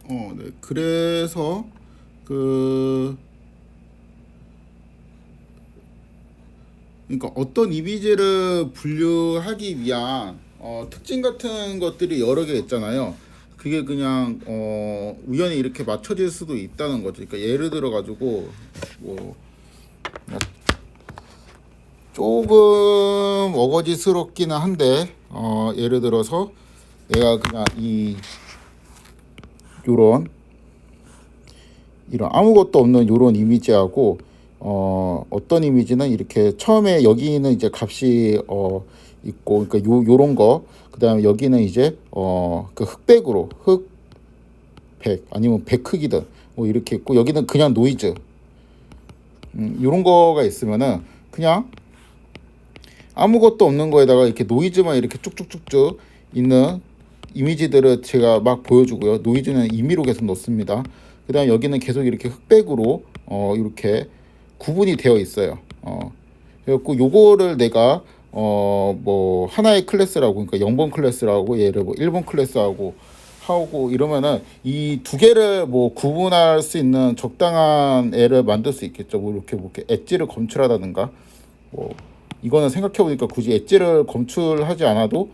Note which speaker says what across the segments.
Speaker 1: 네. 그래서 그 그러니까 어떤 이미지를 분류하기 위한 특징 같은 것들이 여러 개 있잖아요. 그게 그냥 우연히 이렇게 맞춰질 수도 있다는 거죠. 그러니까 예를 들어 가지고 뭐 조금 어거지스럽기는 한데 예를 들어서 내가 그냥 요런 이런 아무것도 없는 요런 이미지하고 어떤 이미지는 이렇게 처음에 여기는 이제 값이 있고 그러니까 요런 거 그다음에 여기는 이제 그 흑백으로 흑백 아니면 백흑이든 뭐 이렇게 있고 여기는 그냥 노이즈 요런 거가 있으면은 그냥 아무것도 없는 거에다가 이렇게 노이즈만 이렇게 쭉쭉쭉쭉 있는 이미지들을 제가 막 보여주고요. 노이즈는 임의로 계속 넣습니다. 그 다음에 여기는 계속 이렇게 흑백으로 이렇게 구분이 되어 있어요. 그래갖고 요거를 내가 뭐 하나의 클래스라고 그러니까 0번 클래스라고 얘를 뭐 1번 클래스하고 하고 이러면은 이 두 개를 뭐 구분할 수 있는 적당한 애를 만들 수 있겠죠. 뭐 이렇게 엣지를 검출하다든가 뭐 이거는 생각해 보니까 굳이 엣지를 검출하지 않아도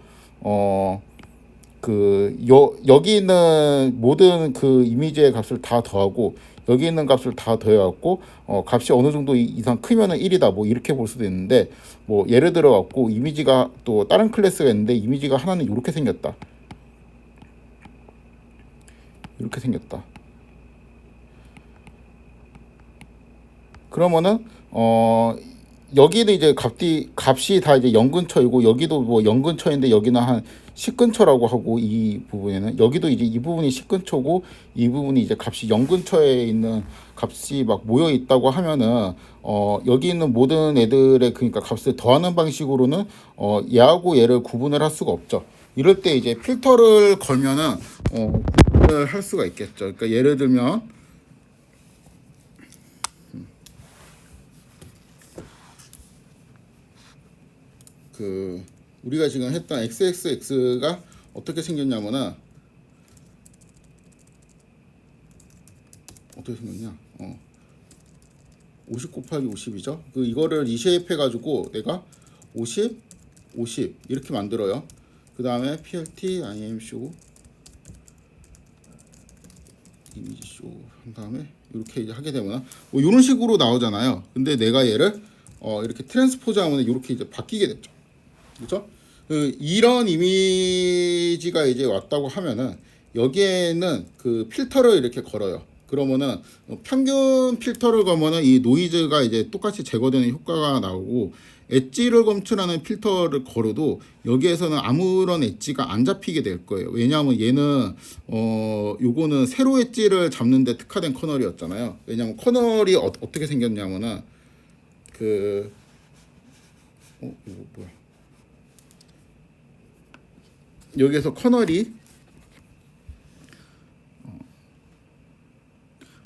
Speaker 1: 여기 있는 모든 그 이미지의 값을 다 더하고 여기 있는 값을 다 더해갖고 값이 어느 정도 이상 크면은 1이다 뭐 이렇게 볼 수도 있는데 뭐 예를 들어 갖고 이미지가 또 다른 클래스가 있는데 이미지가 하나는 이렇게 생겼다. 이렇게 생겼다. 그러면은 여기는 이제 값이 다 이제 0 근처이고 여기도 뭐 0 근처인데 여기는 한 10 근처라고 하고 이 부분에는 여기도 이제 이 부분이 10 근처고 이 부분이 이제 값이 0 근처에 있는 값이 막 모여 있다고 하면은 여기 있는 모든 애들의 그러니까 값을 더하는 방식으로는 얘하고 얘를 구분을 할 수가 없죠. 이럴 때 이제 필터를 걸면은 구분을 할 수가 있겠죠. 그러니까 예를 들면 그 우리가 지금 했던 XXX가 어떻게 생겼냐면은 어떻게 생겼냐 50 곱하기 50이죠. 그 이거를 리쉐입 해가지고 내가 50 50 이렇게 만들어요. 그 다음에 PLT IM쇼 이미지 쇼한 다음에 이렇게 이제 하게 되면 뭐 이런 식으로 나오잖아요. 근데 내가 얘를 이렇게 트랜스포즈 하면 이렇게 이제 바뀌게 됐죠. 그렇죠? 이런 이미지가 이제 왔다고 하면은 여기에는 그 필터를 이렇게 걸어요. 그러면은 평균 필터를 걸면은 이 노이즈가 이제 똑같이 제거되는 효과가 나오고 엣지를 검출하는 필터를 걸어도 여기에서는 아무런 엣지가 안 잡히게 될 거예요. 왜냐하면 얘는 요거는 세로 엣지를 잡는 데 특화된 커널이었잖아요. 왜냐하면 커널이 어떻게 생겼냐면은 이거 뭐야? 여기에서 커널이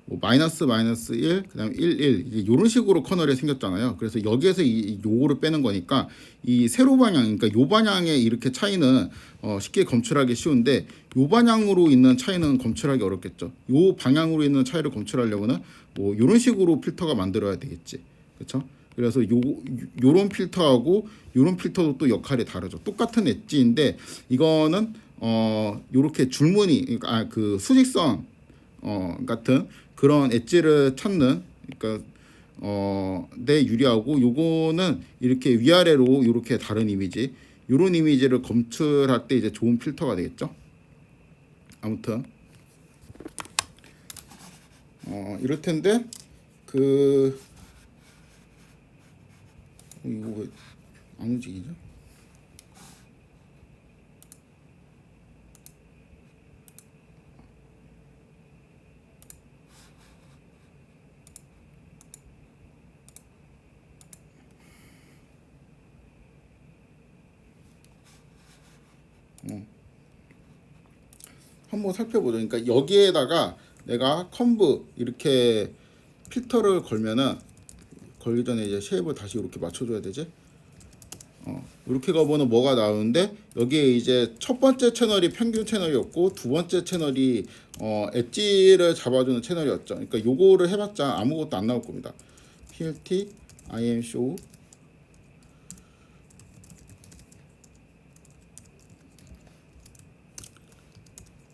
Speaker 1: 뭐 마이너스 1, 그다음에 1 이제 이런 식으로 커널이 생겼잖아요. 그래서 여기에서 요거를 빼는 거니까 이 세로 방향, 그러니까 요 방향의 이렇게 차이는 쉽게 검출하기 쉬운데 요 방향으로 있는 차이는 검출하기 어렵겠죠. 요 방향으로 있는 차이를 검출하려면은 뭐 이런 식으로 필터가 만들어야 되겠지, 그렇죠? 그래서 요런 필터하고 요런 필터도 또 역할이 다르죠. 똑같은 엣지인데 이거는 요렇게 줄무늬, 그러니까 그 수직선 같은 그런 엣지를 찾는 그러니까 내 유리하고 요거는 이렇게 위아래로 이렇게 다른 이미지 요런 이미지를 검출할 때 이제 좋은 필터가 되겠죠. 아무튼 이럴 텐데 이거 왜 안 움직이죠? 한번 살펴보죠. 그러니까 여기에다가 내가 컴브 이렇게 필터를 걸면은 걸기 전에 이제 쉐입을 다시 이렇게 맞춰줘야 되지. 이렇게 가보면 뭐가 나오는데, 여기에 이제 첫 번째 채널이 평균 채널이었고 두 번째 채널이 엣지를 잡아주는 채널이었죠. 그러니까 요거를 해봤자 아무것도 안 나올 겁니다. PLT IM show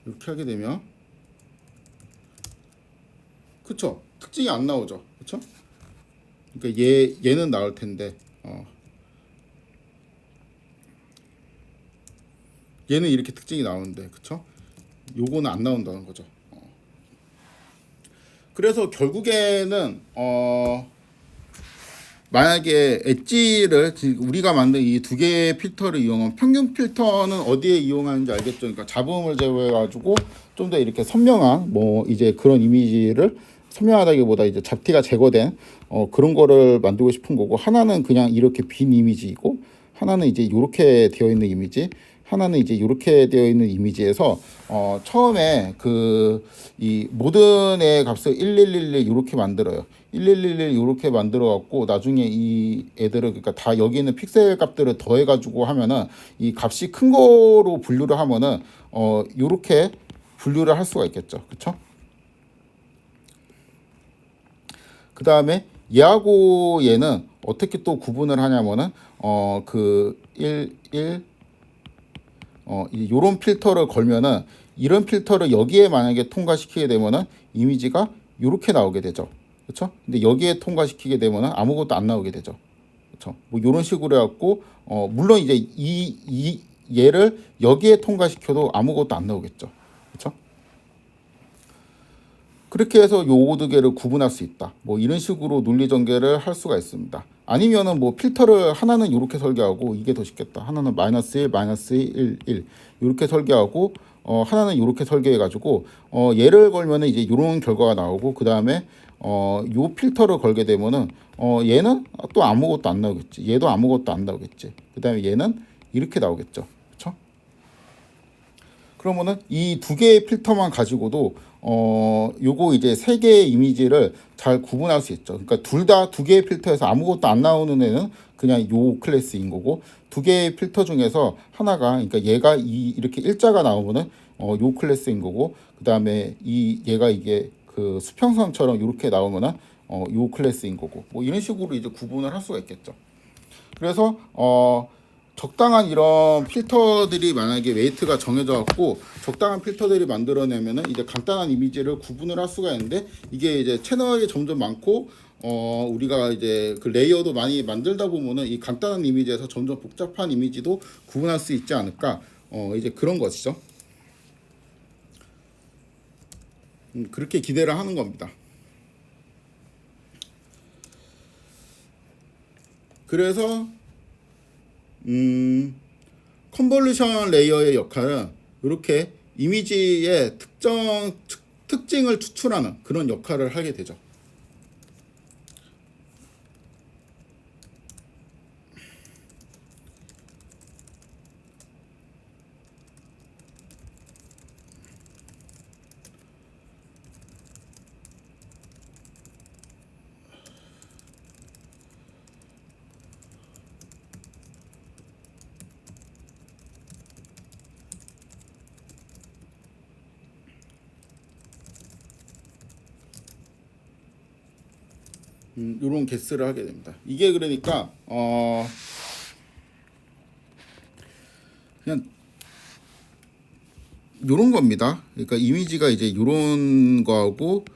Speaker 1: 이렇게 하게 되면, 그쵸? 특징이 안 나오죠. 그쵸? 그러니까 얘는 나올 텐데 얘는 이렇게 특징이 나오는데, 그쵸? 요거는 안 나온다는 거죠. 그래서 결국에는 만약에 엣지를 우리가 만든 이 두 개의 필터를 이용한 평균 필터는 어디에 이용하는지 알겠죠? 그러니까 잡음을 제거해가지고 좀 더 이렇게 선명한 뭐 이제 그런 이미지를, 선명하다기보다 이제 잡티가 제거된 그런 거를 만들고 싶은 거고, 하나는 그냥 이렇게 빈 이미지이고 하나는 이제 이렇게 되어 있는 이미지, 하나는 이제 이렇게 되어 있는 이미지에서 처음에 그 이 모든의 값을 1111 이렇게 만들어요. 1111 이렇게 만들어 갖고 나중에 이 애들을, 그러니까 다 여기 있는 픽셀 값들을 더해 가지고 하면은 이 값이 큰 거로 분류를 하면은 이렇게 분류를 할 수가 있겠죠. 그렇죠? 그 다음에 얘하고 얘는 어떻게 또 구분을 하냐면은 그 1 요런 필터를 걸면은, 이런 필터를 여기에 만약에 통과시키게 되면은 이미지가 이렇게 나오게 되죠. 그렇죠? 근데 여기에 통과시키게 되면은 아무것도 안 나오게 되죠. 그렇죠? 뭐 이런 식으로 해 갖고 물론 이제 이 얘를 여기에 통과시켜도 아무것도 안 나오겠죠. 그렇죠? 그렇게 해서 요 두 개를 구분할 수 있다. 뭐 이런 식으로 논리 전개를 할 수가 있습니다. 아니면은 뭐 필터를 하나는 이렇게 설계하고, 이게 더 쉽겠다. 하나는 마이너스 1, 마이너스 1, 1 이렇게 설계하고 하나는 이렇게 설계해 가지고 얘를 걸면은 이제 이런 결과가 나오고, 그 다음에 요 필터를 걸게 되면은 얘는 또 아무것도 안 나오겠지. 얘도 아무것도 안 나오겠지. 그 다음에 얘는 이렇게 나오겠죠. 그렇죠? 그러면은 이 두 개의 필터만 가지고도 요거 이제 세 개의 이미지를 잘 구분할 수 있죠. 그러니까 둘 다 두 개의 필터에서 아무것도 안 나오는 애는 그냥 요 클래스인 거고, 두 개의 필터 중에서 하나가, 그러니까 얘가 이렇게 일자가 나오면은 요 클래스인 거고, 그 다음에 얘가 이게 그 수평선처럼 이렇게 나오면은 요 클래스인 거고, 뭐 이런 식으로 이제 구분을 할 수가 있겠죠. 그래서 적당한 이런 필터들이 만약에 웨이트가 정해져 갖고 적당한 필터들이 만들어내면은 이제 간단한 이미지를 구분을 할 수가 있는데, 이게 이제 채널이 점점 많고 우리가 이제 그 레이어도 많이 만들다 보면은 이 간단한 이미지에서 점점 복잡한 이미지도 구분할 수 있지 않을까, 이제 그런 것이죠. 그렇게 기대를 하는 겁니다. 그래서 컨볼루션 레이어의 역할은 이렇게 이미지의 특징을 추출하는 그런 역할을 하게 되죠. 이런 개스를 하게 됩니다. 이게 그러니까 그냥 요런 겁니다. 그러니까 이미지가 이제 요런 거하고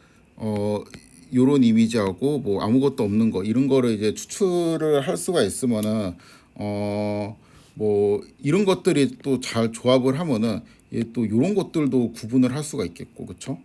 Speaker 1: 요런 이미지하고 뭐 아무것도 없는 거, 이런 거를 이제 추출을 할 수가 있으면은 뭐 이런 것들이 또 잘 조합을 하면은 또 요런 것들도 구분을 할 수가 있겠고, 그쵸?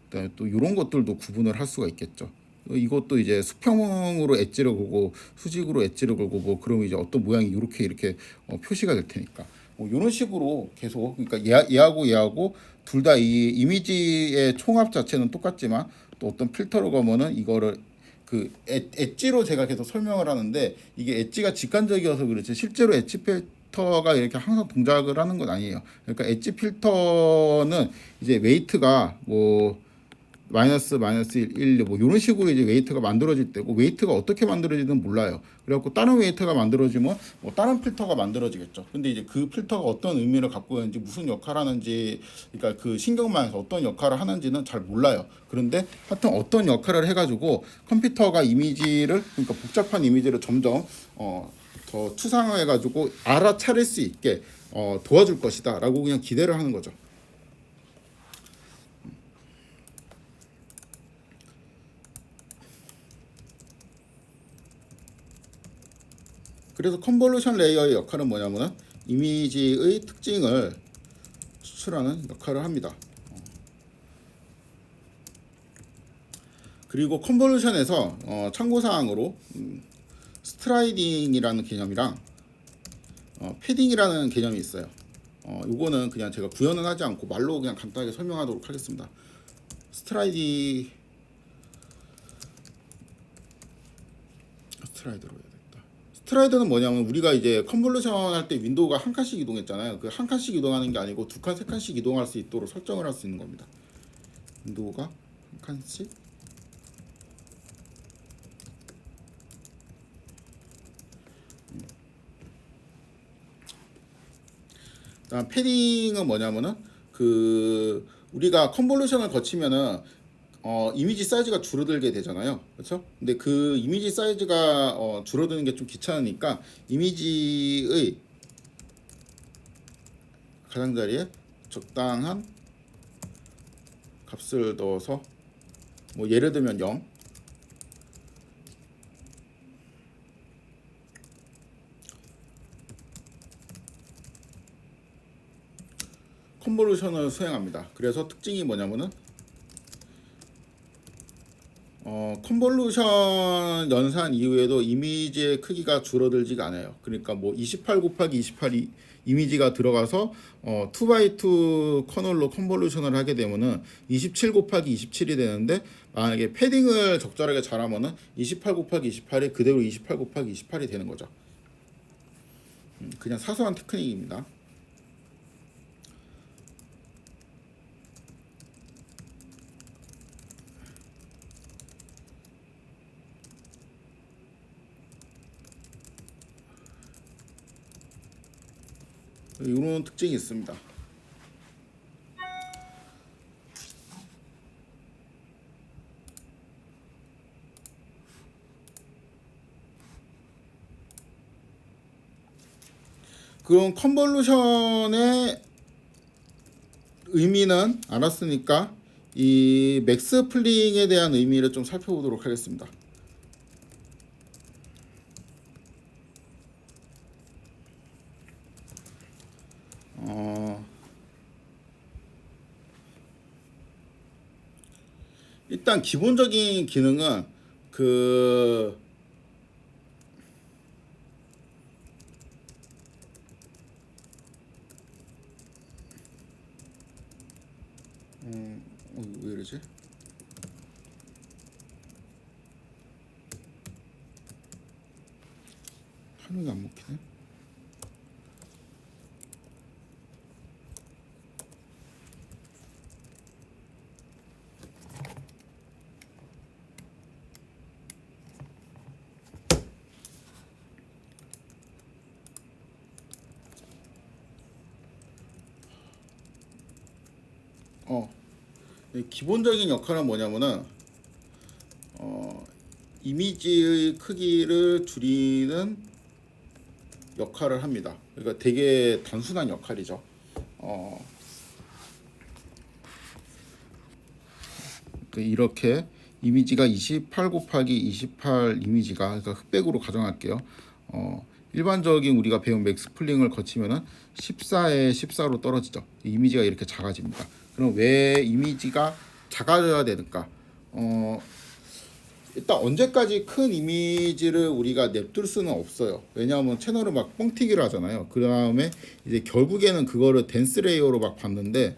Speaker 1: 그다음에 또 요런 것들도 구분을 할 수가 있겠죠. 이것도 이제 수평으로 엣지를 걸고 수직으로 엣지를 걸고 뭐 그러면 이제 어떤 모양이 이렇게 표시가 될 테니까, 뭐 이런 식으로 계속, 그러니까 얘하고 둘 다 이 이미지의 총합 자체는 똑같지만 또 어떤 필터로 가면은 이거를 그 엣지로 제가 계속 설명을 하는데, 이게 엣지가 직관적이어서 그렇지 실제로 엣지 필터가 이렇게 항상 동작을 하는 건 아니에요. 그러니까 엣지 필터는 이제 웨이트가 뭐 마이너스 마이너스 1, 뭐 이런 식으로 이제 웨이트가 만들어질 때고, 웨이트가 어떻게 만들어지든 몰라요. 그래갖고 다른 웨이트가 만들어지면 뭐 다른 필터가 만들어지겠죠. 근데 이제 그 필터가 어떤 의미를 갖고 있는지, 무슨 역할을 하는지, 그러니까 그 신경망에서 어떤 역할을 하는지는 잘 몰라요. 그런데 하여튼 어떤 역할을 해가지고 컴퓨터가 이미지를, 그러니까 복잡한 이미지를 점점 더 추상화해가지고 알아차릴 수 있게 도와줄 것이다라고 그냥 기대를 하는 거죠. 그래서 컨볼루션 레이어의 역할은 뭐냐면 이미지의 특징을 추출하는 역할을 합니다. 그리고 컨볼루션에서 참고사항으로 스트라이딩이라는 개념이랑 패딩이라는 개념이 있어요. 요거는 그냥 제가 구현은 하지 않고 말로 그냥 간단하게 설명하도록 하겠습니다. 스트라이드로 해야 겠다. 스트라이드는 뭐냐면, 우리가 이제 컨볼루션 할 때 윈도우가 한 칸씩 이동했잖아요. 그 한 칸씩 이동하는 게 아니고 두 칸, 세 칸씩 이동할 수 있도록 설정을 할 수 있는 겁니다. 윈도우가 한 칸씩. 그다음 패딩은 뭐냐면은, 그 우리가 컨볼루션을 거치면은 이미지 사이즈가 줄어들게 되잖아요. 그렇죠? 근데 그 이미지 사이즈가 줄어드는 게 좀 귀찮으니까 이미지의 가장자리에 적당한 값을 넣어서, 뭐 예를 들면 0, 컨볼루션을 수행합니다. 그래서 특징이 뭐냐면은 컨볼루션 연산 이후에도 이미지의 크기가 줄어들지가 않아요. 그러니까 뭐 28 곱하기 28이 이미지가 들어가서 2x2 커널로 컨볼루션을 하게 되면은 27 곱하기 27이 되는데, 만약에 패딩을 적절하게 잘하면은 28 곱하기 28이 그대로 28 곱하기 28이 되는 거죠. 그냥 사소한 테크닉입니다. 이런 특징이 있습니다. 그럼 컨볼루션의 의미는 알았으니까 이 맥스 플링에 대한 의미를 좀 살펴보도록 하겠습니다. 일단 기본적인 기능은 그 왜 이러지? 화면이 안 먹히네. 기본적인 역할은 뭐냐면은 이미지의 크기를 줄이는 역할을 합니다. 그러니까 되게 단순한 역할이죠. 이렇게 이미지가 28 곱하기 28 이미지가, 그러니까 흑백으로 가정할게요. 일반적인 우리가 배운 맥스플링을 거치면은 14에 14로 떨어지죠. 이미지가 이렇게 작아집니다. 그럼 왜 이미지가 작아져야 되는가? 일단 언제까지 큰 이미지를 우리가 냅둘 수는 없어요. 왜냐하면 채널을 막 뻥튀기를 하잖아요. 그 다음에 이제 결국에는 그거를 댄스 레이어로 막 봤는데,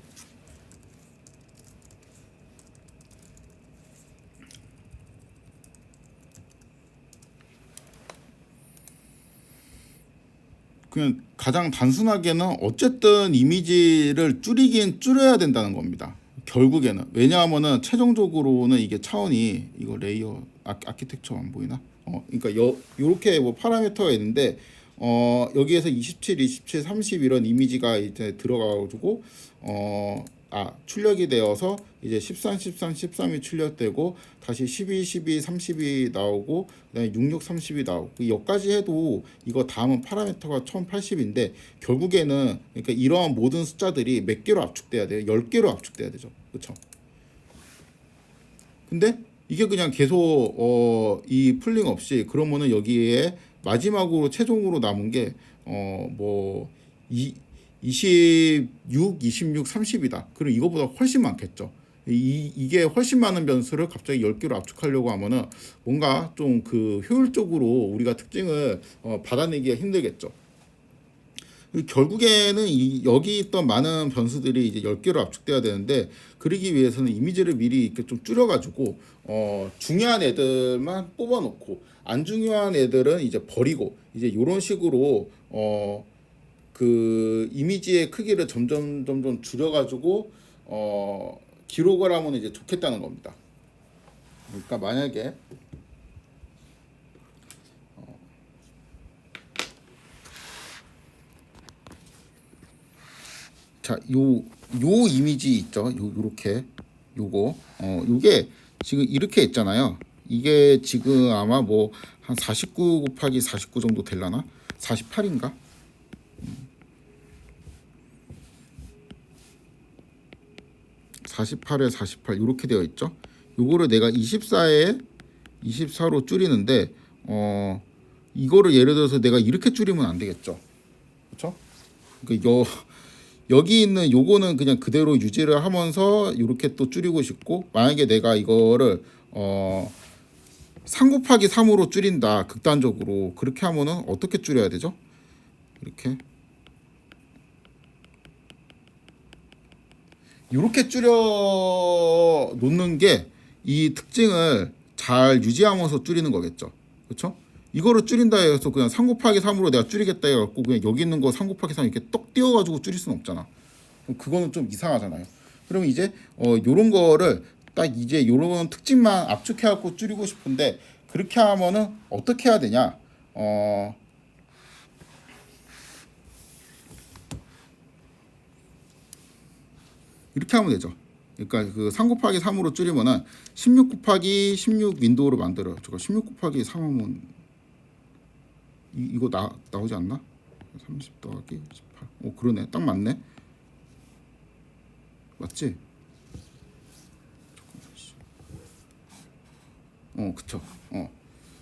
Speaker 1: 그냥 가장 단순하게는 어쨌든 이미지를 줄이긴 줄여야 된다는 겁니다. 결국에는 왜냐하면은 최종적으로는 이게 차원이 이거 레이어 아키텍처 안 보이나? 그러니까 요렇게 뭐 파라미터가 있는데 여기에서 27, 27, 30 이런 이미지가 이제 들어가가지고 출력이 되어서 이제 13, 13, 13이 출력되고 다시 12, 12, 30이 나오고 그다음에 66, 30이 나오고 여기까지 해도 이거 다음은 파라미터가 1080인데 결국에는 그러니까 이러한 모든 숫자들이 몇 개로 압축돼야 돼요? 10개로 압축돼야 되죠. 그렇죠? 근데 이게 그냥 계속 이 풀링 없이 그러면은 여기에 마지막으로 최종으로 남은 게 뭐 26, 26, 30이다. 그럼 이거보다 훨씬 많겠죠. 이게 훨씬 많은 변수를 갑자기 10개로 압축하려고 하면은 뭔가 좀 그 효율적으로 우리가 특징을 받아내기가 힘들겠죠. 결국에는 여기 있던 많은 변수들이 이제 10개로 압축돼야 되는데 그러기 위해서는 이미지를 미리 이렇게 좀 줄여가지고 중요한 애들만 뽑아놓고 안 중요한 애들은 이제 버리고 이제 이런 식으로 그 이미지의 크기를 점점 줄여가지고 기록을 하면 이제 좋겠다는 겁니다. 그러니까 만약에 자, 요 이미지 있죠? 요렇게 요거 요게 지금 이렇게 있잖아요. 이게 지금 아마 뭐 한 49 곱하기 49 정도 되려나? 48인가? 48에 48 이렇게 되어 있죠. 요거를 내가 24에 24로 줄이는데 이거를 예를 들어서 내가 이렇게 줄이면 안 되겠죠. 그렇죠? 그러니까 여기 있는 요거는 그냥 그대로 유지를 하면서 이렇게 또 줄이고 싶고 만약에 내가 이거를 3 곱하기 3으로 줄인다 극단적으로 그렇게 하면은 어떻게 줄여야 되죠? 이렇게 줄여 놓는 게 이 특징을 잘 유지하면서 줄이는 거겠죠. 그렇죠? 이거를 줄인다 해서 그냥 3 곱하기 3으로 내가 줄이겠다 해갖고 그냥 여기 있는 거 3 곱하기 3 이렇게 떡 띄워가지고 줄일 수는 없잖아. 그거는 좀 이상하잖아요. 그럼 이제 요런 거를 딱 이제 요런 특징만 압축해갖고 줄이고 싶은데 그렇게 하면은 어떻게 해야 되냐? 이렇게 하면 되죠. 그러니까 그 3 곱하기 3으로 줄이면은 16 곱하기 16 윈도우를 만들어요. 저거 16 곱하기 3하면 이거 나오지 않나? 30 더하기 18. 그러네. 딱 맞네. 맞지? 그쵸.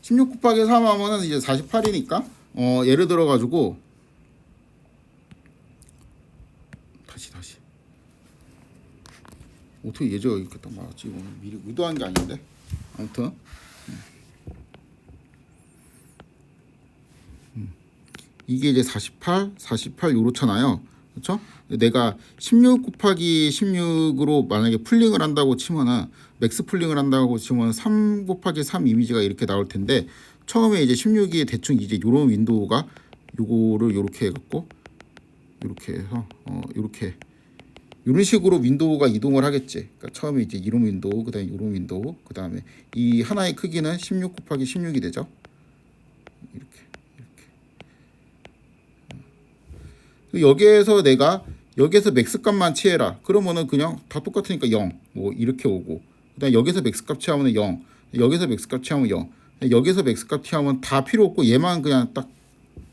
Speaker 1: 16 곱하기 3 하면은 이제 48이니까 예를 들어 가지고 다시 어떻게 예제가 이렇게 딱 나왔지? 이거 미리 의도한 게 아닌데. 아무튼 이게 이제 48 요렇잖아요. 그렇죠? 내가 16 곱하기 16으로 만약에 풀링을 한다고 치면은 맥스 풀링을 한다고 치면 3 곱하기 3 이미지가 이렇게 나올 텐데 처음에 이제 16이 대충 이제 요런 윈도우가 요거를 요렇게 해갖고 요렇게 해서 요렇게 이런 식으로 윈도우가 이동을 하겠지. 그러니까 처음에 이제 이런 윈도우, 그다음에 이런 윈도우, 그다음에 이 하나의 크기는 16 곱하기 16이 되죠. 이렇게. 여기에서 내가 여기에서 맥스 값만 취해라. 그러면은 그냥 다 똑같으니까 0. 뭐 이렇게 오고. 그다음에 여기서 맥스 값 취하면 0. 여기서 맥스 값 취하면 0. 여기서 맥스 값 취하면 다 필요 없고 얘만 그냥 딱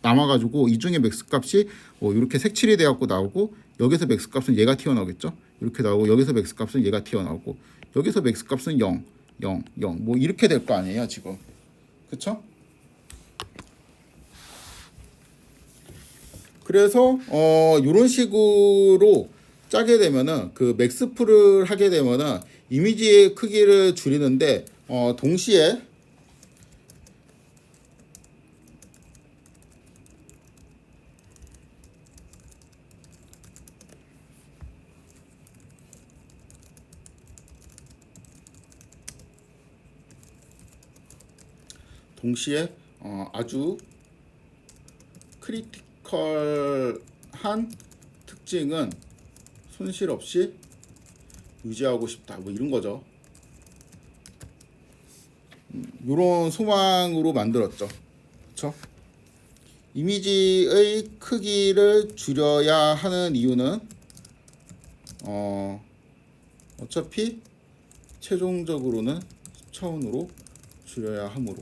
Speaker 1: 남아가지고 이 중에 맥스 값이 이렇게 색칠이 돼갖고 나오고 여기서 맥스 값은 얘가 튀어나오겠죠. 이렇게 나오고 여기서 맥스 값은 얘가 튀어나오고 여기서 맥스 값은 0, 0, 0 뭐 이렇게 될 거 아니에요 지금. 그쵸? 그래서 이런 식으로 짜게 되면은 그 맥스풀을 하게 되면은 이미지의 크기를 줄이는데 동시에 아주 크리티컬한 특징은 손실 없이 유지하고 싶다 뭐 이런 거죠. 이런 소망으로 만들었죠. 그렇죠? 이미지의 크기를 줄여야 하는 이유는 어차피 최종적으로는 10차원으로 줄여야 하므로.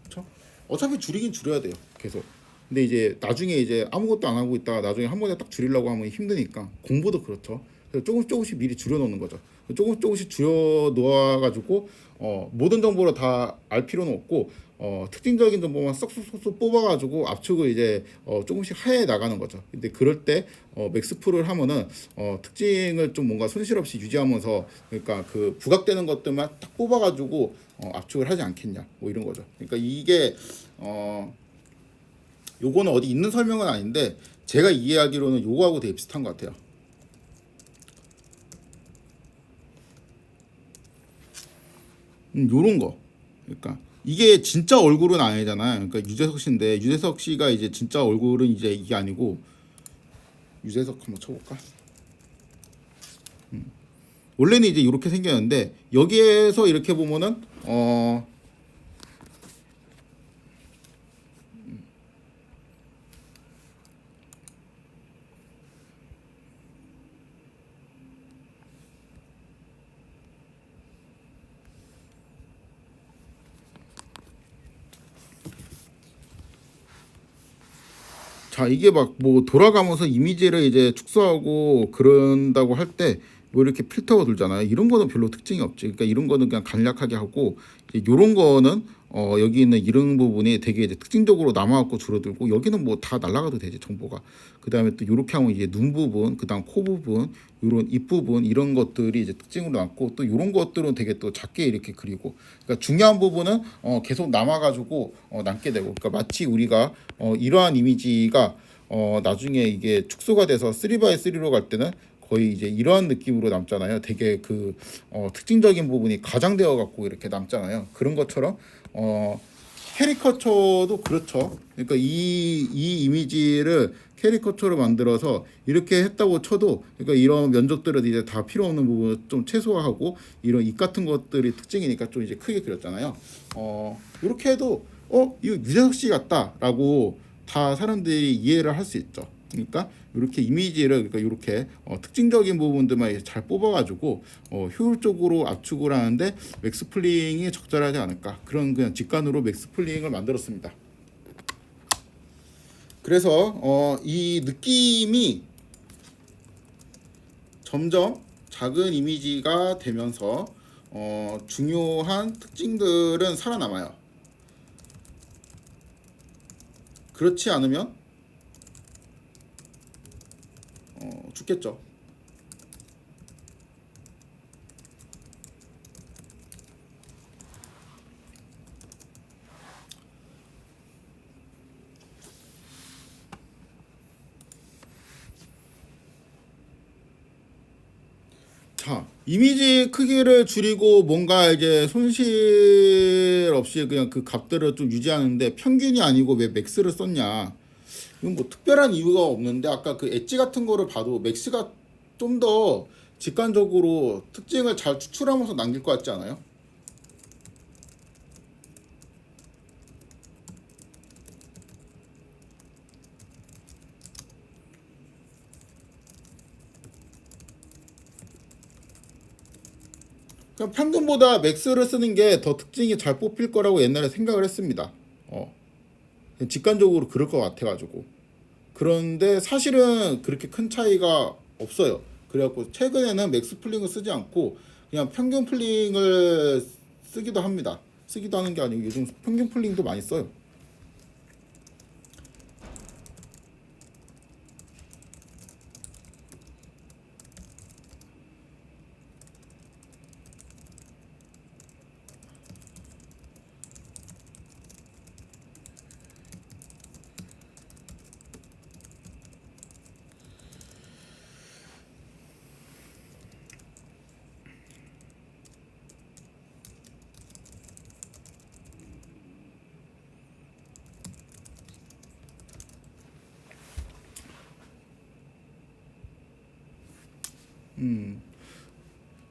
Speaker 1: 그렇죠? 어차피 줄이긴 줄여야 돼요. 계속. 근데 이제 나중에 이제 아무것도 안 하고 있다가 나중에 한 번에 딱 줄이려고 하면 힘드니까 공부도 그렇죠. 그래서 조금씩 미리 줄여 놓는 거죠. 조금씩 줄여 놓아 가지고 모든 정보를 다 알 필요는 없고 특징적인 정보만 쏙쏙쏙쏙 뽑아 가지고 압축을 이제 조금씩 하해 나가는 거죠. 근데 그럴 때 맥스풀을 하면은 특징을 좀 뭔가 손실 없이 유지하면서 그러니까 그 부각되는 것들만 딱 뽑아 가지고 압축을 하지 않겠냐 뭐 이런 거죠. 그러니까 이게 요거는 어디 있는 설명은 아닌데 제가 이해하기로는 요거하고 되게 비슷한 것 같아요. 요런 거. 그러니까 이게 진짜 얼굴은 아니잖아요. 그러니까 유재석 씨인데 유재석 씨가 이제 진짜 얼굴은 이제 이게 아니고 유재석 한번 쳐볼까? 원래는 이제 이렇게 생겼는데 여기에서 이렇게 보면은 자 이게 막 뭐 돌아가면서 이미지를 이제 축소하고 그런다고 할 때 뭐 이렇게 필터가 돌잖아요. 이런 거는 별로 특징이 없지. 그러니까 이런 거는 그냥 간략하게 하고 이제 요런 거는 여기 있는 이런 부분이 되게 이제 특징적으로 남아갖고 줄어들고 여기는 뭐 다 날아가도 되지 정보가. 그 다음에 또 요렇게 하면 이제 눈 부분, 그 다음 코 부분, 요런 입 부분 이런 것들이 이제 특징으로 남고 또 요런 것들은 되게 또 작게 이렇게 그리고 그러니까 중요한 부분은 계속 남아가지고 남게 되고 그러니까 마치 우리가 이러한 이미지가 나중에 이게 축소가 돼서 3x3로 갈 때는 거의 이제 이러한 느낌으로 남잖아요. 되게 그 특징적인 부분이 가장되어 갖고 이렇게 남잖아요. 그런 것처럼 캐리커처도 그렇죠. 그러니까 이 이미지를 캐리커처로 만들어서 이렇게 했다고 쳐도 그러니까 이런 면적들은 이제 다 필요 없는 부분을 좀 최소화하고 이런 입 같은 것들이 특징이니까 좀 이제 크게 그렸잖아요. 이렇게 해도 이거 유재석 씨 같다라고 다 사람들이 이해를 할 수 있죠. 그러니까 이렇게 이미지를 그러니까 이렇게 특징적인 부분들만 잘 뽑아가지고 효율적으로 압축을 하는데 맥스플링이 적절하지 않을까 그런 그냥 직관으로 맥스플링을 만들었습니다. 그래서 이 느낌이 점점 작은 이미지가 되면서 중요한 특징들은 살아남아요. 그렇지 않으면 죽겠죠. 자, 이미지 크기를 줄이고 뭔가 이제 손실 없이 그냥 그 값들을 좀 유지하는데 평균이 아니고 왜 맥스를 썼냐? 이건 뭐 특별한 이유가 없는데 아까 그 엣지 같은 거를 봐도 맥스가 좀 더 직관적으로 특징을 잘 추출하면서 남길 것 같지 않아요? 그냥 평균보다 맥스를 쓰는 게 더 특징이 잘 뽑힐 거라고 옛날에 생각을 했습니다. 직관적으로 그럴 것 같아가지고. 그런데 사실은 그렇게 큰 차이가 없어요. 그래갖고 최근에는 맥스 플링을 쓰지 않고 그냥 평균 플링을 쓰기도 합니다. 쓰기도 하는 게 아니고 요즘 평균 플링도 많이 써요.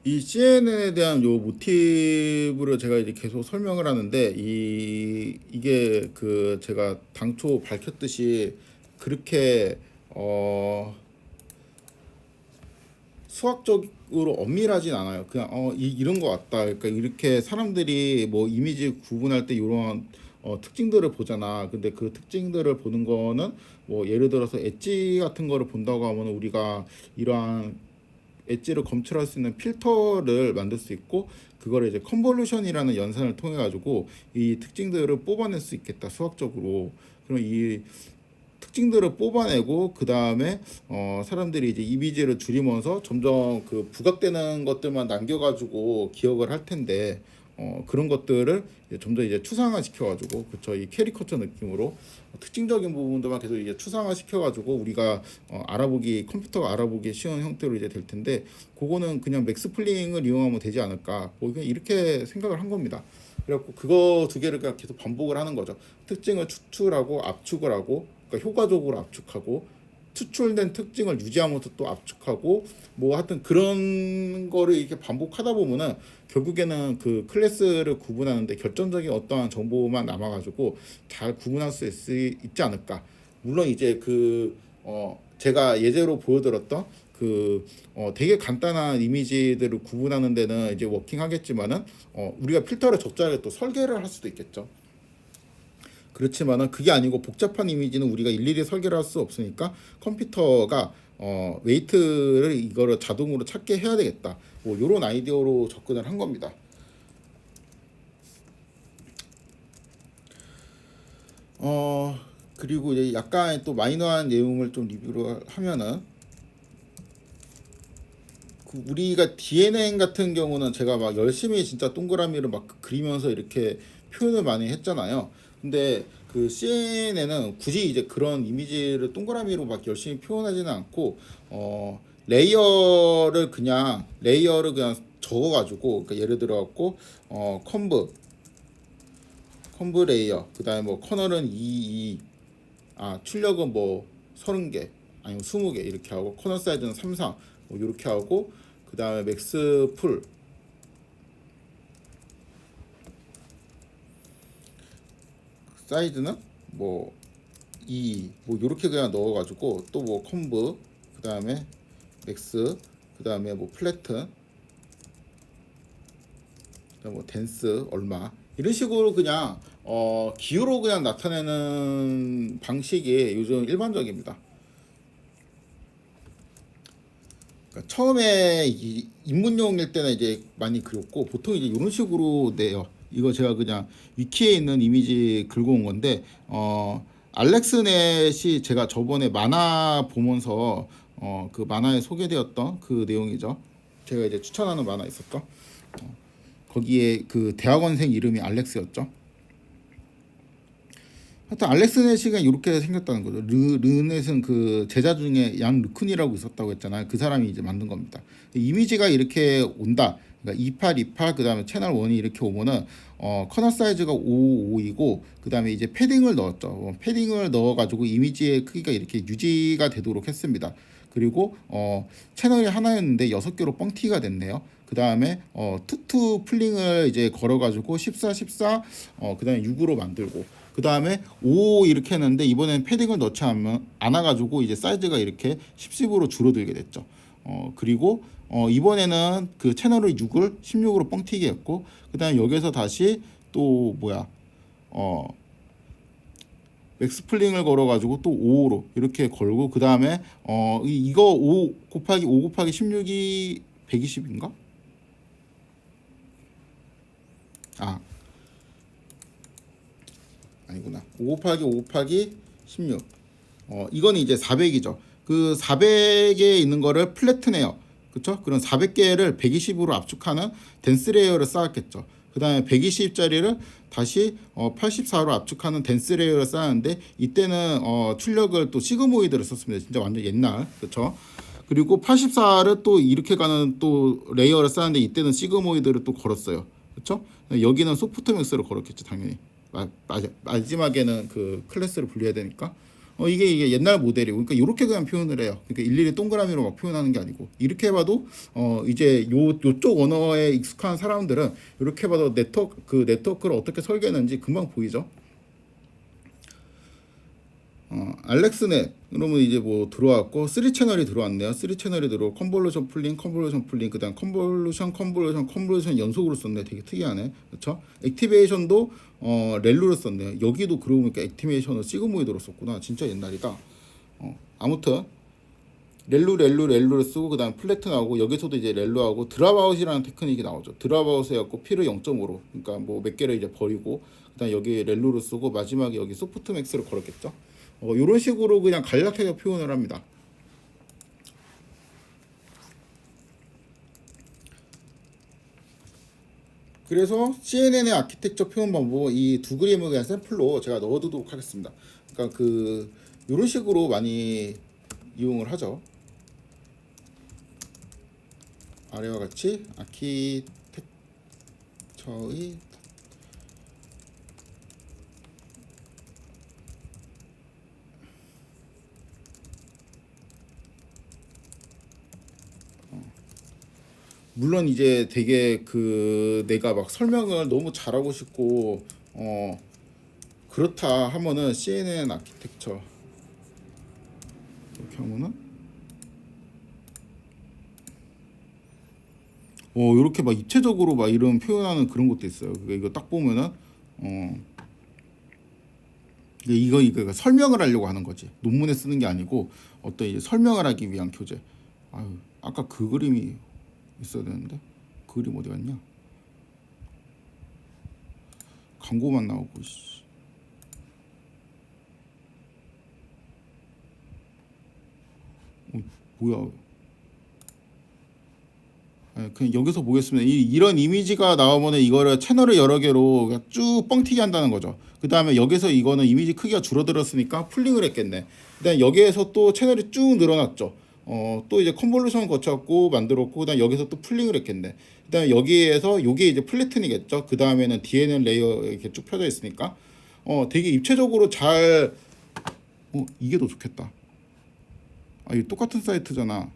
Speaker 1: 이 CNN에 대한 요 모티브를 제가 이제 계속 설명을 하는데 이게 그 제가 당초 밝혔듯이 그렇게 수학적으로 엄밀하진 않아요. 그냥 이런 거 같다. 그러니까 이렇게 사람들이 뭐 이미지 구분할 때 이런 특징들을 보잖아. 근데 그 특징들을 보는 거는 뭐 예를 들어서 엣지 같은 거를 본다고 하면 우리가 이러한 엣지를 검출할 수 있는 필터를 만들 수 있고 그거를 이제 컨볼루션이라는 연산을 통해 가지고 이 특징들을 뽑아낼 수 있겠다 수학적으로. 그럼 이 특징들을 뽑아내고 그 다음에 사람들이 이제 이미지를 줄이면서 점점 그 부각되는 것들만 남겨가지고 기억을 할 텐데 그런 것들을 이제 점점 이제 추상화 시켜가지고 그쵸 이 캐리커처 느낌으로 특징적인 부분들만 계속 이제 추상화 시켜가지고 우리가 알아보기 컴퓨터가 알아보기 쉬운 형태로 이제 될 텐데 그거는 그냥 맥스플링을 이용하면 되지 않을까 뭐 그냥 이렇게 생각을 한 겁니다. 그래갖고 그거 두 개를 그냥 계속 반복을 하는 거죠. 특징을 추출하고 압축을 하고 그러니까 효과적으로 압축하고 추출된 특징을 유지하면서 또 압축하고 뭐 하여튼 그런 거를 이렇게 반복하다 보면은 결국에는 그 클래스를 구분하는데 결정적인 어떠한 정보만 남아가지고 잘 구분할 수 있지 않을까. 물론 이제 제가 예제로 보여드렸던 되게 간단한 이미지들을 구분하는 데는 이제 워킹하겠지만은 우리가 필터를 적절하게 또 설계를 할 수도 있겠죠. 그렇지만은 그게 아니고 복잡한 이미지는 우리가 일일이 설계를 할 수 없으니까 컴퓨터가 웨이트를 이거를 자동으로 찾게 해야 되겠다. 뭐 이런 아이디어로 접근을 한 겁니다. 그리고 이제 약간 또 마이너한 내용을 좀 리뷰를 하면은 우리가 DNN 같은 경우는 제가 막 열심히 진짜 동그라미를 막 그리면서 이렇게 표현을 많이 했잖아요. 근데 그 CNN은 굳이 이제 그런 이미지를 동그라미로 막 열심히 표현하지는 않고 레이어를 그냥 적어가지고 그러니까 예를 들어 갖고 컴브 레이어 그다음에 뭐 커널은 2 출력은 뭐 30개 아니면 20개 이렇게 하고 커널 사이즈는 3, 4 뭐 이렇게 하고 그 다음에 맥스 풀 사이즈는 뭐 2뭐 이렇게 그냥 넣어가지고 또 뭐 컴브 그 다음에 맥스 그 다음에 뭐 플래튼 뭐 댄스 얼마 이런 식으로 그냥 기호로 그냥 나타내는 방식이 요즘 일반적입니다. 그러니까 처음에 입문용일 때는 이제 많이 그렸고 보통 이제 이런 식으로 내요. 이거 제가 그냥 위키에 있는 이미지 긁어 온 건데 알렉스넷이 제가 저번에 만화 보면서 그 만화에 소개되었던 그 내용이죠. 제가 이제 추천하는 만화 있었죠. 거기에 그 대학원생 이름이 알렉스였죠. 하여튼 알렉스넷이 이렇게 생겼다는 거죠. 르넷은 그 제자 중에 양 르쿤이라고 있었다고 했잖아요. 그 사람이 이제 만든 겁니다. 이미지가 이렇게 온다. 그러니까 28 그다음에 채널 1이 이렇게 오면은 커널 사이즈가 55이고 그다음에 이제 패딩을 넣었죠. 패딩을 넣어 가지고 이미지의 크기가 이렇게 유지가 되도록 했습니다. 그리고 채널이 하나였는데 6개로 뻥튀기가 됐네요. 그다음에 투투 플링을 이제 걸어 가지고 14 그다음에 6으로 만들고 그다음에 5 이렇게 했는데 이번에는 패딩을 넣지 않아 가지고 이제 사이즈가 이렇게 10으로 줄어들게 됐죠. 그리고 이번에는 그 채널을 6을 16으로 뻥튀기 했고 그다음에 여기서 다시 또 맥스플링을 걸어 가지고 또 5로 이렇게 걸고 그다음에 이거 5 곱하기 16이 120인가? 아니구나. 5 곱하기 16. 이거는 이제 400이죠. 그 400에 있는 거를 플래트네요. 그쵸? 그럼 400개를 120으로 압축하는 덴스 레이어를 쌓았겠죠. 그 다음에 120짜리를 다시 84로 압축하는 덴스 레이어를 쌓았는데 이때는 출력을 또 시그모이드를 썼습니다. 진짜 완전 옛날. 그쵸? 그리고 84를 또 이렇게 가는 또 레이어를 쌓았는데 이때는 시그모이드를 또 걸었어요. 그쵸? 여기는 소프트맥스를 걸었겠죠. 당연히. 마지막에는 그 클래스를 분리해야 되니까 이게 옛날 모델이고, 그러니까 이렇게 그냥 표현을 해요. 그러니까 일일이 동그라미로 막 표현하는 게 아니고, 이렇게 해봐도 이제 요쪽 언어에 익숙한 사람들은 이렇게 봐도 네트워크를 어떻게 설계했는지 금방 보이죠. 알렉스넷 그러면 이제 뭐 들어왔고 3채널이 들어왔네요. 3채널이 들어오고 컨볼루션 풀링 그다음 컨볼루션 연속으로 썼네. 되게 특이하네. 그렇죠? 액티베이션도 렐루로 썼네요. 여기도 그러고 보니까 액티베이션을 시그모이드로 썼구나. 진짜 옛날이다. 아무튼 렐루를 쓰고 그다음 플래튼하고 여기서도 이제 렐루하고 드랍아웃이라는 테크닉이 나오죠. 드랍아웃 해갖고 P를 0.5로 그러니까 뭐 몇 개를 이제 버리고 그다음 여기 렐루를 쓰고 마지막에 여기 소프트맥스를 걸었겠죠. 이런 식으로 그냥 간략하게 표현을 합니다. 그래서 CNN의 아키텍처 표현 방법 이 두 그림을 그냥 샘플로 제가 넣어두도록 하겠습니다. 그러니까 이런 식으로 많이 이용을 하죠. 아래와 같이 아키텍처의 물론 이제 되게 내가 막 설명을 너무 잘하고 싶고 그렇다 하면은 CNN 아키텍처 이렇게 하면은 이렇게 막 입체적으로 막 이런 표현하는 그런 것도 있어요. 이거 딱 보면은 이거 설명을 하려고 하는 거지. 논문에 쓰는 게 아니고 어떤 이제 설명을 하기 위한 교재. 아유, 아까 그 그림이 있어야 되는데 그 그림 어디 갔냐? 광고만 나오고 뭐야? 그냥 여기서 보겠습니다. 이런 이미지가 나오면은 이거를 채널을 여러 개로 쭉 뻥튀기 한다는 거죠. 그 다음에 여기서 이거는 이미지 크기가 줄어들었으니까 풀링을 했겠네. 그다음 여기에서 또 채널이 쭉 늘어났죠. 또 이제 컨볼루션 거쳤고 만들었고 그다음 여기서 또 풀링을 했겠네. 그다음에 여기에서 요게 이제 플래튼이겠죠. 그 다음에는 DNN 레이어 이렇게 쭉 펴져 있으니까 되게 입체적으로 잘 이게 더 좋겠다. 이 똑같은 사이트잖아.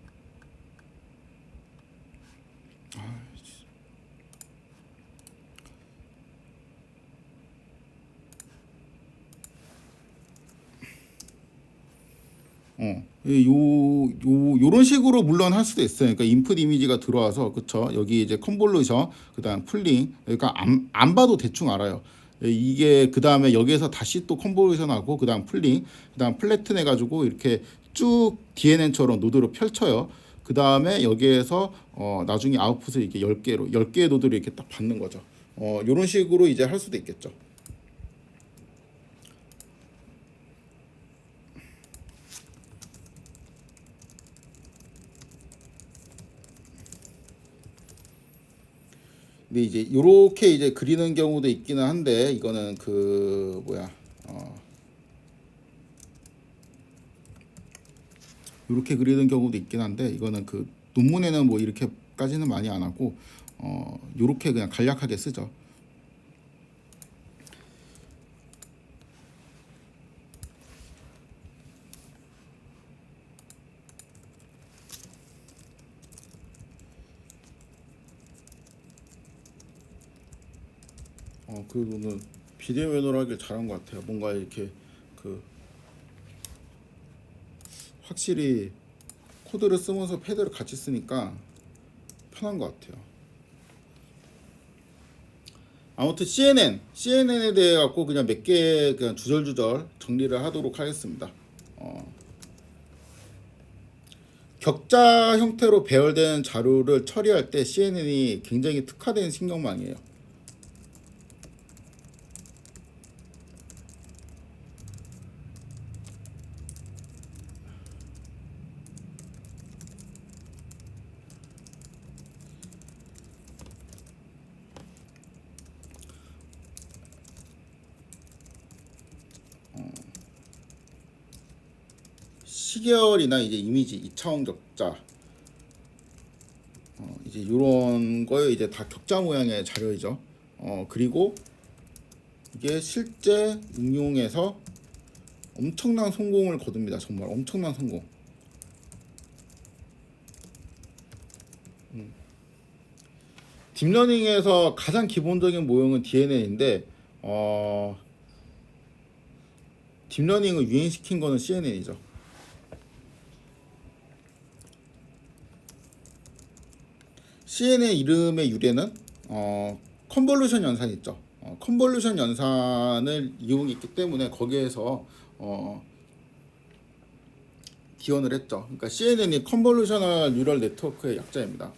Speaker 1: 요런 식으로 물론 할 수도 있어요. 그러니까 인풋 이미지가 들어와서 그쵸. 여기 이제 컨볼루션, 그다음 풀링. 그러니까 안 봐도 대충 알아요. 이게 그다음에 여기에서 다시 또 컨볼루션 하고 그다음 풀링, 그다음 플래튼 해가지고 이렇게 쭉 DNN처럼 노드로 펼쳐요. 그다음에 여기에서 나중에 아웃풋을 이렇게 10개의 노드를 이렇게 딱 받는 거죠. 요런 식으로 이제 할 수도 있겠죠. 근데 이제 요렇게 이제 그리는 경우도 있기는 한데 이거는 요렇게 그리는 경우도 있긴 한데 이거는 논문에는 뭐 이렇게까지는 많이 안 하고 요렇게 그냥 간략하게 쓰죠. 그래도 오늘 비대면으로 하길 잘한 것 같아요. 뭔가 이렇게 확실히 코드를 쓰면서 패드를 같이 쓰니까 편한 것 같아요. 아무튼 CNN에 대해 갖고 그냥 몇 개 그냥 주절주절 정리를 하도록 하겠습니다. 격자 형태로 배열된 자료를 처리할 때 CNN이 굉장히 특화된 신경망이에요. 시계열이나 이제 이미지 2차원 격자 이제 이런 거에 이제 다 격자 모양의 자료이죠. 그리고 이게 실제 응용에서 엄청난 성공을 거둡니다. 정말 엄청난 성공. 딥러닝에서 가장 기본적인 모형은 DNN인데 딥러닝을 유행시킨 거는 CNN이죠. CNN 이름의 유래는 컨볼루션 연산 있죠. 컨볼루션 연산을 이용했기 때문에 거기에서 기원을 했죠. 그러니까 CNN이 컨볼루셔널 뉴럴 네트워크의 약자입니다.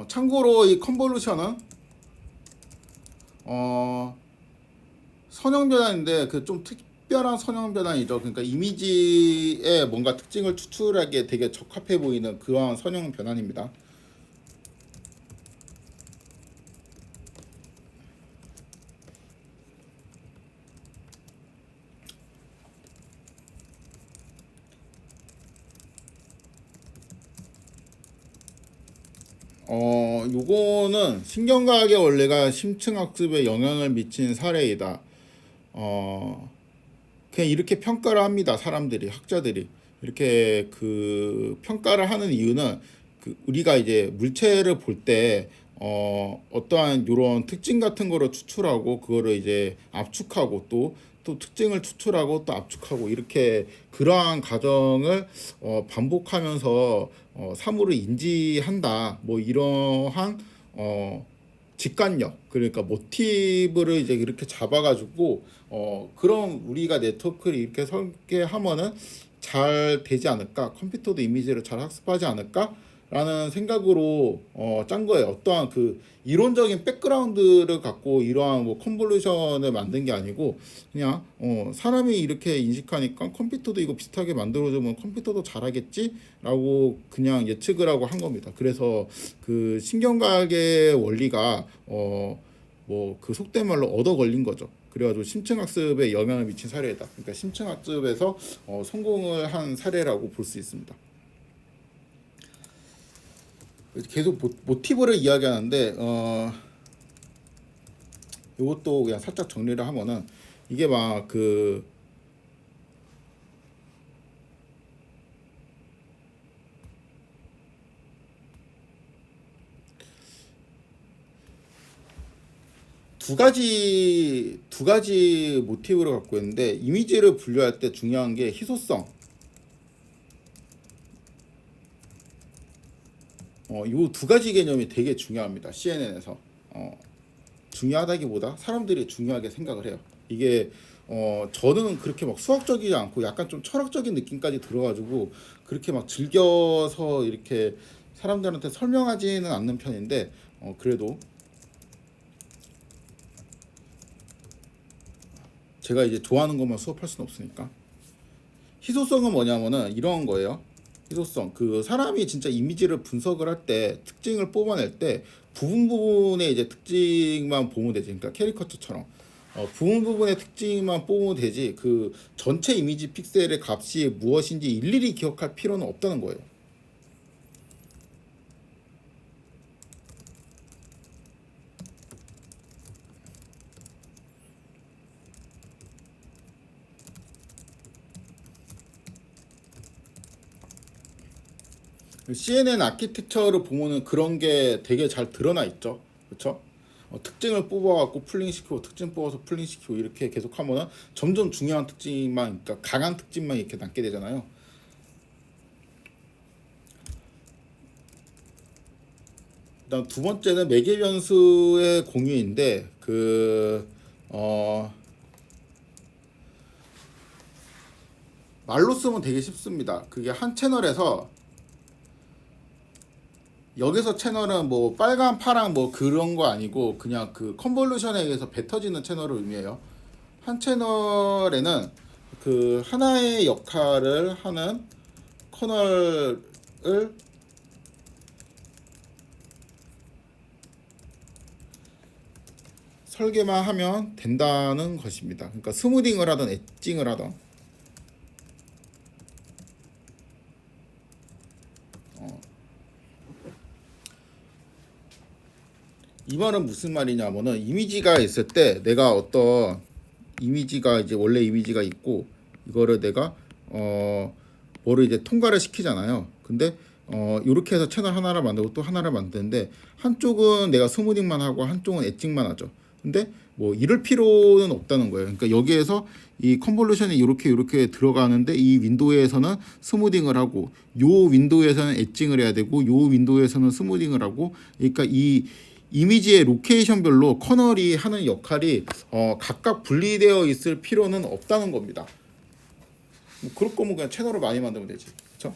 Speaker 1: 참고로 이 컨볼루션은 선형 변환인데 그 좀 특별한 선형 변환이죠. 그러니까 이미지에 뭔가 특징을 추출하기에 되게 적합해 보이는 그러한 선형 변환입니다. 요거는 신경과학의 원리가 심층학습에 영향을 미친 사례이다. 그냥 이렇게 평가를 합니다. 사람들이, 학자들이. 이렇게 그 평가를 하는 이유는 우리가 이제 물체를 볼 때 어떠한 요런 특징 같은 거를 추출하고 그거를 이제 압축하고 또 특징을 추출하고 또 압축하고 이렇게 그러한 과정을 반복하면서 사물을 인지한다. 뭐 이러한 직관력, 그러니까 모티브를 이제 이렇게 잡아가지고 그럼 우리가 네트워크를 이렇게 설계하면은 잘 되지 않을까, 컴퓨터도 이미지를 잘 학습하지 않을까 라는 생각으로 짠 거예요. 어떠한 그 이론적인 백그라운드를 갖고 이러한 뭐 컨볼루션을 만든 게 아니고 그냥 사람이 이렇게 인식하니까 컴퓨터도 이거 비슷하게 만들어주면 컴퓨터도 잘하겠지 라고 그냥 예측을 하고 한 겁니다. 그래서 그 신경과학의 원리가 뭐 그 속된 말로 얻어 걸린 거죠. 그래가지고 심층학습에 영향을 미친 사례다. 그러니까 심층학습에서 성공을 한 사례라고 볼 수 있습니다. 계속 모티브를 이야기하는데 이것도 그냥 살짝 정리를 하면은 이게 막 그 두 가지 모티브를 갖고 있는데 이미지를 분류할 때 중요한 게 희소성. 요 두 가지 개념이 되게 중요합니다. CNN에서 중요하다기보다 사람들이 중요하게 생각을 해요. 이게 저는 그렇게 막 수학적이지 않고 약간 좀 철학적인 느낌까지 들어가지고 그렇게 막 즐겨서 이렇게 사람들한테 설명하지는 않는 편인데 그래도 제가 이제 좋아하는 것만 수업할 수는 없으니까. 희소성은 뭐냐면은 이런 거예요. 희소성. 그 사람이 진짜 이미지를 분석을 할 때 특징을 뽑아낼 때 부분의 이제 특징만 보면 되지. 그러니까 캐리커처처럼 부분의 특징만 뽑으면 되지. 그 전체 이미지 픽셀의 값이 무엇인지 일일이 기억할 필요는 없다는 거예요. CNN 아키텍처를 보면은 그런 게 되게 잘 드러나 있죠. 그렇죠? 특징을 뽑아갖고 풀링시키고 특징 뽑아서 풀링시키고 이렇게 계속하면은 점점 중요한 특징만, 그러니까 강한 특징만 이렇게 남게 되잖아요. 그다음 두 번째는 매개 변수의 공유인데 말로 쓰면 되게 쉽습니다. 그게 한 채널에서 여기서 채널은 뭐 빨간 파랑 뭐 그런 거 아니고 그냥 그 컨볼루션에 의해서 뱉어지는 채널을 의미해요. 한 채널에는 그 하나의 역할을 하는 커널을 설계만 하면 된다는 것입니다. 그러니까 스무딩을 하든 엣징을 하든 이 말은 무슨 말이냐면은 이미지가 있을 때 내가 어떤 이미지가 이제 원래 이미지가 있고 이거를 내가 뭐를 이제 통과를 시키잖아요. 근데 이렇게 해서 채널 하나를 만들고 또 하나를 만드는데 한쪽은 내가 스무딩만 하고 한쪽은 엣징만 하죠. 근데 뭐 이럴 필요는 없다는 거예요. 그러니까 여기에서 이 컨볼루션이 이렇게 들어가는데 이 윈도우에서는 스무딩을 하고 요 윈도우에서는 엣징을 해야 되고 요 윈도우에서는 스무딩을 하고 그러니까 이 이미지의 로케이션별로 커널이 하는 역할이 각각 분리되어 있을 필요는 없다는 겁니다. 뭐 그럴 거면 그냥 채널을 많이 만들면 되지. 그렇죠?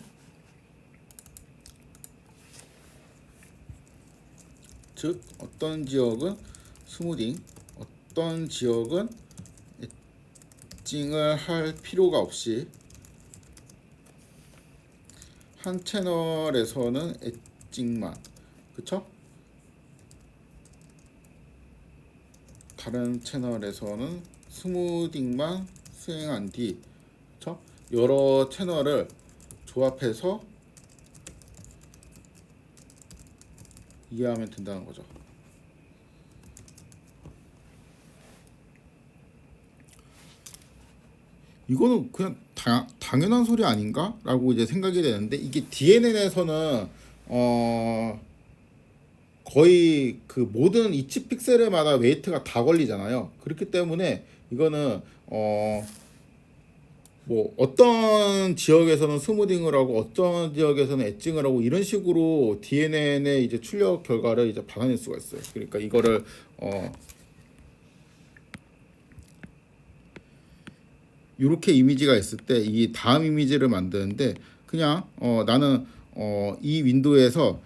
Speaker 1: 즉 어떤 지역은 스무딩, 어떤 지역은 엣징을 할 필요가 없이 한 채널에서는 엣징만, 그쵸? 다른 채널에서는 스무딩만 수행한 뒤, 그쵸? 여러 채널을 조합해서 이해하면 된다는 거죠. 이거는 그냥 당연한 소리 아닌가? 라고 이제 생각이 되는데 이게 DNN에서는 거의 그 모든 이치 픽셀마다 웨이트가 다 걸리잖아요. 그렇기 때문에 이거는 뭐 어떤 지역에서는 스무딩을 하고 어떤 지역에서는 엣징을 하고 이런 식으로 DNN의 이제 출력 결과를 이제 받아낼 수가 있어요. 그러니까 이거를 이렇게 이미지가 있을 때 이 다음 이미지를 만드는데 그냥 나는 이 윈도우에서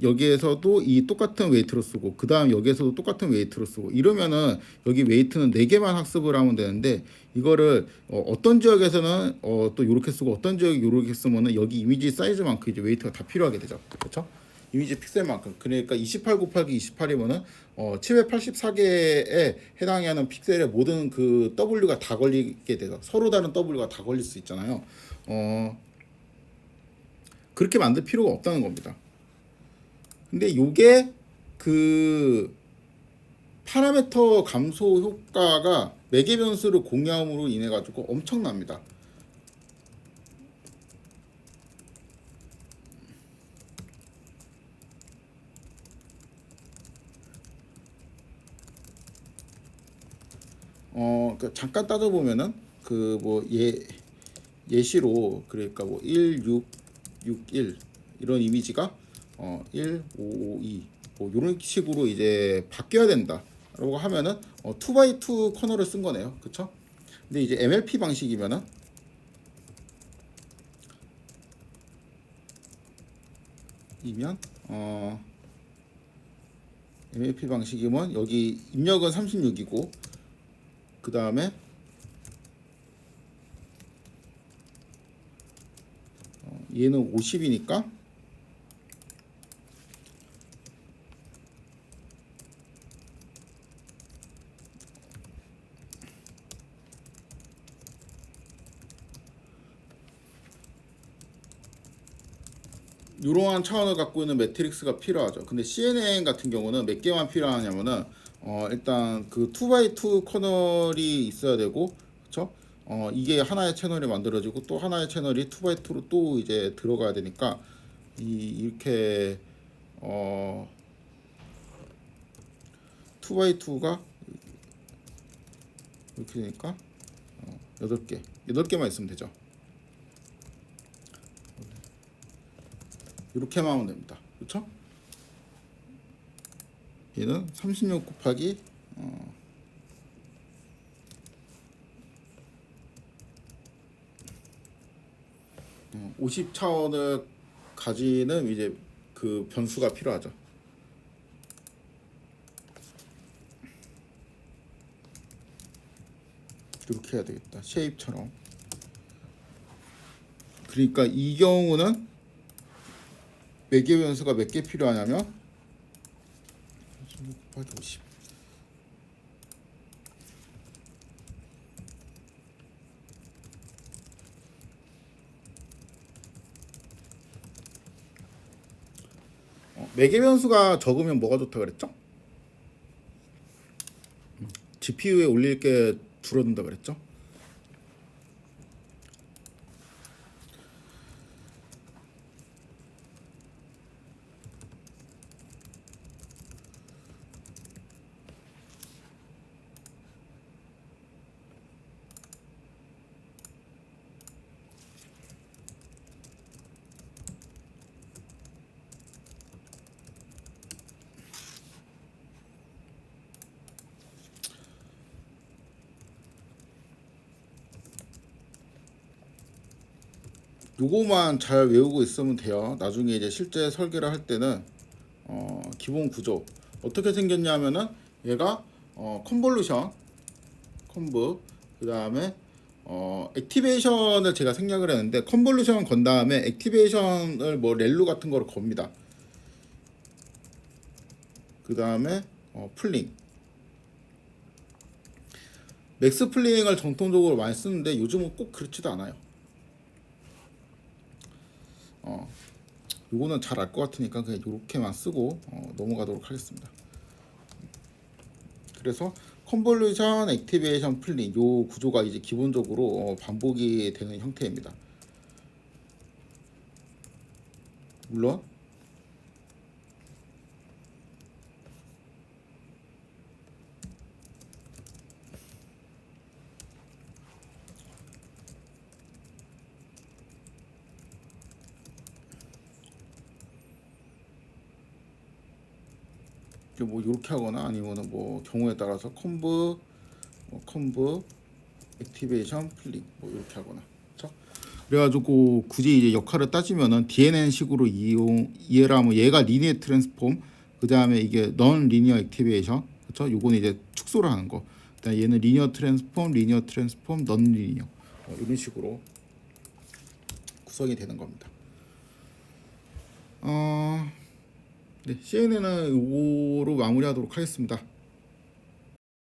Speaker 1: 여기에서도 이 똑같은 웨이트로 쓰고 그 다음 여기에서도 똑같은 웨이트로 쓰고 이러면은 여기 웨이트는 4개만 학습을 하면 되는데 이거를 어떤 지역에서는 또 이렇게 쓰고 어떤 지역이 이렇게 쓰면은 여기 이미지 사이즈만큼 이제 웨이트가 다 필요하게 되죠. 그렇죠? 이미지 픽셀만큼. 그러니까 28 곱하기 28이면은 784개에 해당이 하는 픽셀의 모든 그 W가 다 걸리게 돼서 서로 다른 W가 다 걸릴 수 있잖아요. 그렇게 만들 필요가 없다는 겁니다. 근데 요게 그 파라미터 감소 효과가 매개 변수를 공유함으로 인해 가지고 엄청납니다. 그러니까 잠깐 따져보면은 그 뭐 예시로 그러니까 뭐 1661 이런 이미지가 1552 뭐 이런 식으로 이제 바뀌어야 된다라고 하면은 2x2 커널을 쓴 거네요. 그쵸? 근데 이제 MLP 방식이면은 MLP 방식이면 여기 입력은 36이고 그 다음에 얘는 50이니까 이러한 차원을 갖고 있는 매트릭스가 필요하죠. 근데 CNN 같은 경우는 몇 개만 필요하냐면은 일단 그 2x2 커널이 있어야 되고, 그쵸? 이게 하나의 채널이 만들어지고 또 하나의 채널이 2x2로 또 이제 들어가야 되니까 이렇게 2x2가 이렇게 되니까 8개만 있으면 되죠. 이렇게만 하면 됩니다. 그렇죠? 얘는 36 곱하기 50 차원을 가지는 이제 그 변수가 필요하죠. 이렇게 해야 되겠다. 쉐입처럼. 그러니까 이 경우는 매개 변수가 몇 개 필요하냐면 36 곱하기 50 매개 변수가 적으면 뭐가 좋다 그랬죠? GPU에 올릴 게 줄어든다 그랬죠? 요거만 잘 외우고 있으면 돼요. 나중에 이제 실제 설계를 할 때는 기본 구조 어떻게 생겼냐면은 얘가 컨볼루션 컨브 그 다음에 액티베이션을 제가 생략을 했는데 컨볼루션 건 다음에 액티베이션을 뭐 렐루 같은 거를 겁니다. 그 다음에 풀링 맥스 풀링을 정통적으로 많이 쓰는데 요즘은 꼭 그렇지도 않아요. 요거는 잘 알 것 같으니까 그냥 요렇게만 쓰고 넘어가도록 하겠습니다. 그래서 컨볼루션, 액티베이션, 풀링 요 구조가 이제 기본적으로 반복이 되는 형태입니다. 물론 뭐 이렇게 하거나 아니면은 뭐 경우에 따라서 컨브, 액티베이션, 풀링 뭐 이렇게 하거나. 그렇죠? 그래가지고 굳이 이제 역할을 따지면은 DNN 식으로 이해를 하면 얘가 리니어 트랜스폼, 그 다음에 이게 넌 리니어 액티베이션, 그렇죠? 요거는 이제 축소를 하는 거. 그다음 얘는 리니어 트랜스폼, 넌 리니어 이런 식으로 구성이 되는 겁니다. 네, CNN은 요거로 마무리하도록 하겠습니다.